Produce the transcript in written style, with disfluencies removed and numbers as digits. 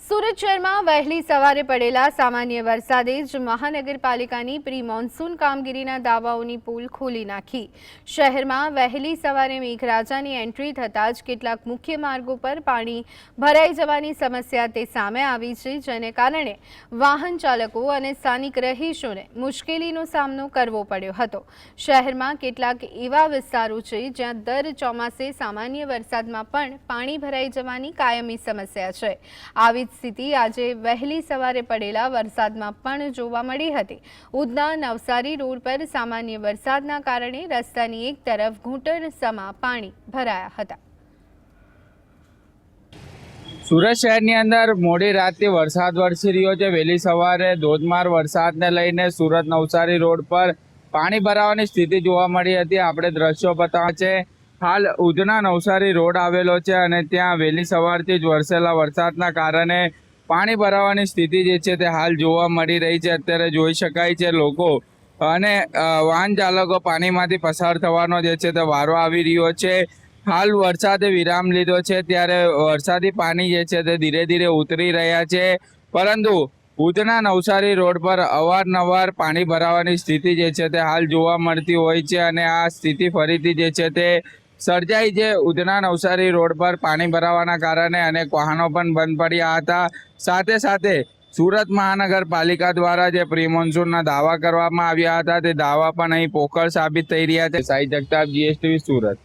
સુરત શહેરમાં વહેલી સવારે પડેલા સામાન્ય વરસાદે જ મહાનગરપાલિકાની પ્રી મોન્સૂન કામગીરીના દાવાઓની પોલ ખોલી નાખી। શહેરમાં વહેલી સવારે મેઘરાજાની એન્ટ્રી થતાં જ કેટલાક મુખ્ય માર્ગો પર પાણી ભરાઈ જવાની સમસ્યા તે સામે આવી છે, જેને કારણે વાહન ચાલકો અને સ્થાનિક રહીશોને મુશ્કેલીનો સામનો કરવો પડ્યો હતો। શહેરમાં કેટલાક એવા વિસ્તારો છે જ્યાં દર ચોમાસે સામાન્ય વરસાદમાં પણ પાણી ભરાઈ જવાની કાયમી સમસ્યા છે। આવી સ્થિતિ આજે વહેલી સવારે પડેલા વરસાદમાં પણ જોવા મળી હતી। ઉધના નવસારી રોડ પર સામાન્ય વરસાદના કારણે રસ્તાની એક તરફ ઘૂંટણસમા પાણી ભરાયા હતા। સુરત શહેરની અંદર મોડી રાતથી વરસાદ વરસી રહ્યો છે। વહેલી સવારે ધોધમાર વરસાદને લઈને સુરત નવસારી રોડ પર પાણી ભરાવાની સ્થિતિ જોવા મળી હતી। આપણે દ્રશ્યો બતાવ્યા છે। હાલ ઉધના નવસારી રોડ આવેલો છે અને ત્યાં વહેલી સવારથી જ વરસેલા વરસાદના કારણે પાણી ભરાવાની સ્થિતિ જે છે તે હાલ જોવા મળી રહી છે। અત્યારે જોઈ શકાય છે લોકો અને વાહન ચાલકો પાણીમાંથી પસાર થવાનો જે છે તે વારો આવી રહ્યો છે। હાલ વરસાદે વિરામ લીધો છે, ત્યારે વરસાદી પાણી જે છે તે ધીરે ધીરે ઉતરી રહ્યા છે, પરંતુ ઉધના નવસારી રોડ પર અવારનવાર પાણી ભરાવાની સ્થિતિ જે છે તે હાલ જોવા મળતી હોય છે અને આ સ્થિતિ ફરીથી જે છે તે સર્જાઈ છે। ઉધના નવસારી રોડ પર પાણી ભરાવાના કારણે અનેક વાહનો પણ બંધ પડ્યા હતા। સાથે સાથે સુરત મહાનગરપાલિકા દ્વારા જે પ્રી મોન્સૂનના દાવા કરવામાં આવ્યા હતા તે દાવા પણ અહીં પોકળ સાબિત થઈ રહ્યા છે। સાઈ જગતાપ, GSTV, સુરત।